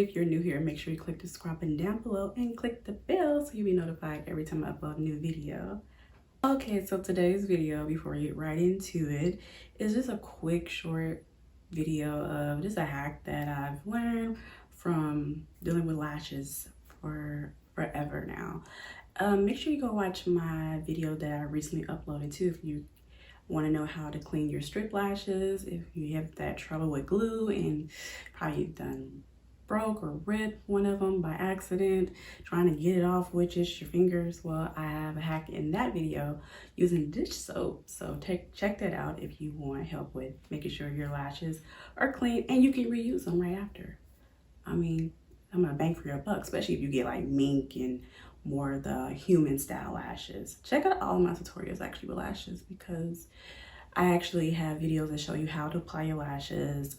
if you're new here, make sure you click the subscribe button down below and click the bell so you'll be notified every time I upload a new video. Okay, so today's video, before we get right into it, is just a quick short video of just a hack that I've learned from dealing with lashes for forever now. Make sure you go watch my video that I recently uploaded too if you want to know how to clean your strip lashes, if you have that trouble with glue and probably done broke or ripped one of them by accident, trying to get it off with just your fingers. Well, I have a hack in that video using dish soap, so check that out if you want help with making sure your lashes are clean and you can reuse them right after. I mean, I'm gonna bang for your buck, especially if you get like mink and more of the human style lashes. Check out all my tutorials actually with lashes, because I actually have videos that show you how to apply your lashes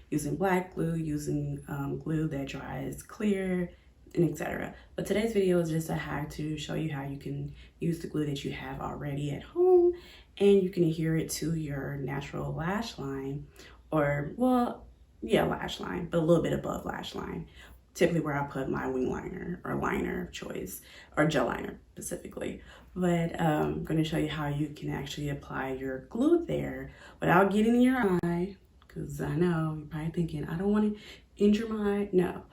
using black glue, using glue that dries clear, and etc. But today's video is just a hack to show you how you can use the glue that you have already at home and you can adhere it to your natural lash line, or well, yeah, lash line, but a little bit above lash line. Typically where I put my wing liner or liner of choice, or gel liner specifically. But I'm going to show you how you can actually apply your glue there without getting in your eye, because I know you're probably thinking, I don't want to injure my eye. No,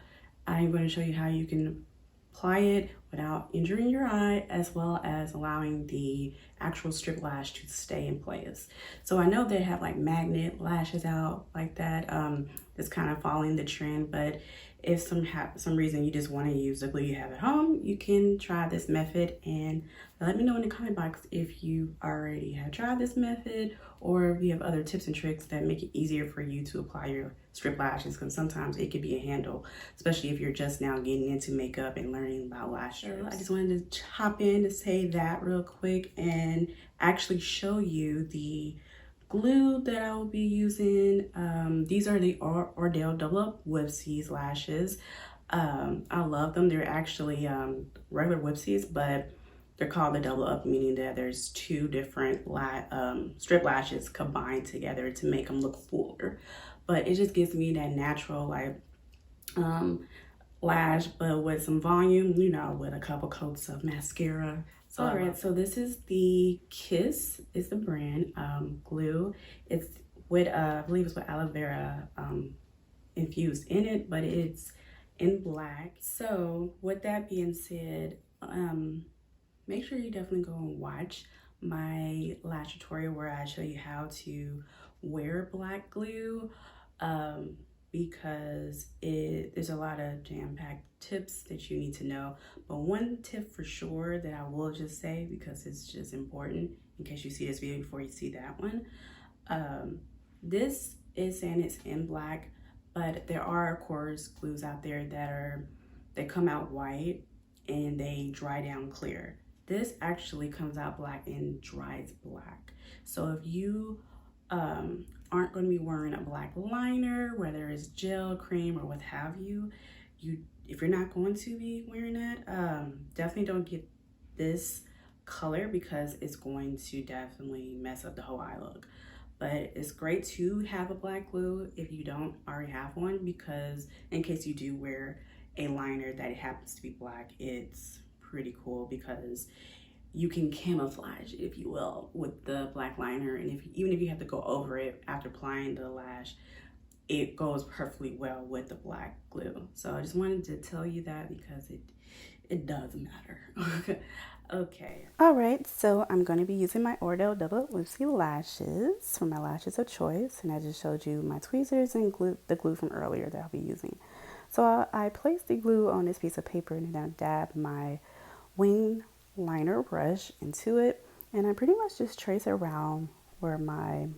I'm going to show you how you can apply it without injuring your eye, as well as allowing the actual strip lash to stay in place. So I know they have like magnet lashes out like that. It's kind of following the trend, but if some reason you just want to use the glue you have at home, you can try this method and let me know in the comment box if you already have tried this method or if you have other tips and tricks that make it easier for you to apply your strip lashes, because sometimes it could be a handle, especially if you're just now getting into makeup and learning about lash strips. I just wanted to hop in to say that real quick and actually show you the glue that I will be using. These are the Ardell Double Up Wispies lashes. I love them. They're actually regular Wispies, but they're called the Double Up, meaning that there's two different strip lashes combined together to make them look fuller. But it just gives me that natural like lash, but with some volume, you know, with a couple coats of mascara. So, all right, so this is the Kiss, is the brand glue. It's with, I believe it's with aloe vera infused in it, but it's in black. So with that being said, make sure you definitely go and watch my lash tutorial where I show you how to wear black glue. Because there's a lot of jam-packed tips that you need to know. But one tip for sure that I will just say, because it's just important in case you see this video before you see that one. This is saying it's in black, but there are of course glues out there that come out white and they dry down clear. This actually comes out black and dries black. So if you aren't going to be wearing a black liner, whether it's gel, cream, or what have you, if you're not going to be wearing that, definitely don't get this color, because it's going to definitely mess up the whole eye look. But it's great to have a black glue if you don't already have one, because in case you do wear a liner that happens to be black, it's pretty cool because you can camouflage, if you will, with the black liner. And even if you have to go over it after applying the lash, it goes perfectly well with the black glue. So I just wanted to tell you that because it does matter. Okay. All right, so I'm going to be using my Ardell Double Wispy lashes for my lashes of choice. And I just showed you my tweezers and the glue from earlier that I'll be using. So I placed the glue on this piece of paper and then I dabbed my wing liner brush into it, and I pretty much just trace around where my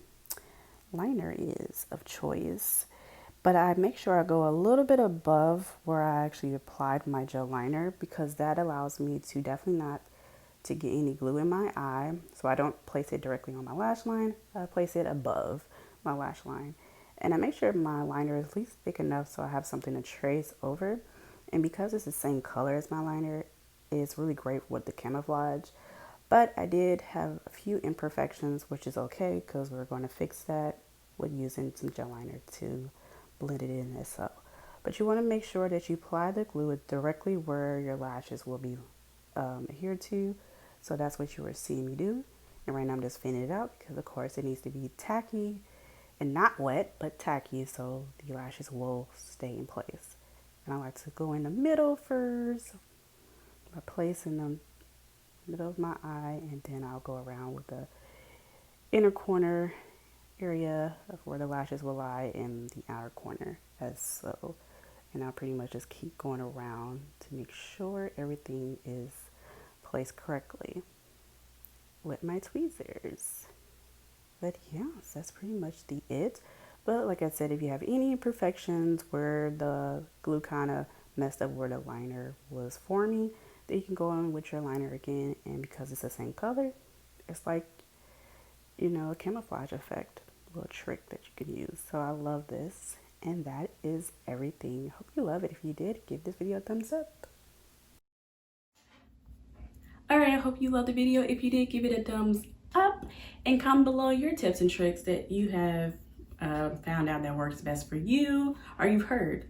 liner is of choice, but I make sure I go a little bit above where I actually applied my gel liner, because that allows me to definitely not to get any glue in my eye. So I don't place it directly on my lash line, I place it above my lash line, and I make sure my liner is at least thick enough so I have something to trace over. And because it's the same color as my liner, it's really great with the camouflage. But I did have a few imperfections, which is okay because we're going to fix that with using some gel liner to blend it in as so. But you want to make sure that you apply the glue directly where your lashes will be adhered to. So that's what you were seeing me do. And right now I'm just fanning it out because of course it needs to be tacky and not wet, but tacky, so the lashes will stay in place. And I like to go in the middle first by placing them middle of my eye, and then I'll go around with the inner corner area of where the lashes will lie in the outer corner as so. And I'll pretty much just keep going around to make sure everything is placed correctly with my tweezers. But yes, that's pretty much it. But like I said, if you have any imperfections where the glue kind of messed up where the liner was forming, then you can go on with your liner again, and because it's the same color, it's like, you know, a camouflage effect, a little trick that you can use. So I love this, and that is everything. Hope you love it. If you did, give this video a thumbs up. Alright, I hope you loved the video. If you did, give it a thumbs up, and comment below your tips and tricks that you have found out that works best for you, or you've heard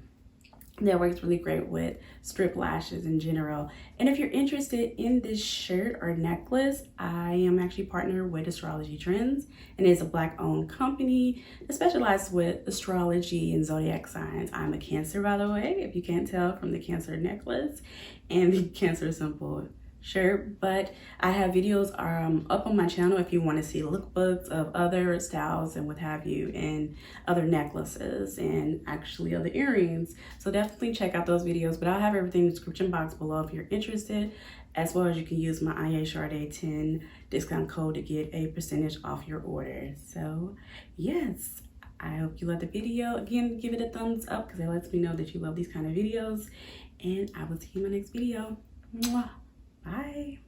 that works really great with strip lashes in general. And if you're interested in this shirt or necklace, I am actually partnered with Astrology Trendz, and it's a Black-owned company that specializes with astrology and zodiac signs. I'm a Cancer, by the way, if you can't tell from the Cancer necklace and the Cancer symbol shirt. But I have videos up on my channel if you want to see lookbooks of other styles and what have you, and other necklaces and actually other earrings. So definitely check out those videos, but I'll have everything in the description box below if you're interested, as well as you can use my IASHARDAY10 discount code to get a percentage off your order. So yes, I hope you loved the video. Again, give it a thumbs up because it lets me know that you love these kind of videos, and I will see you in my next video. Mwah. Bye.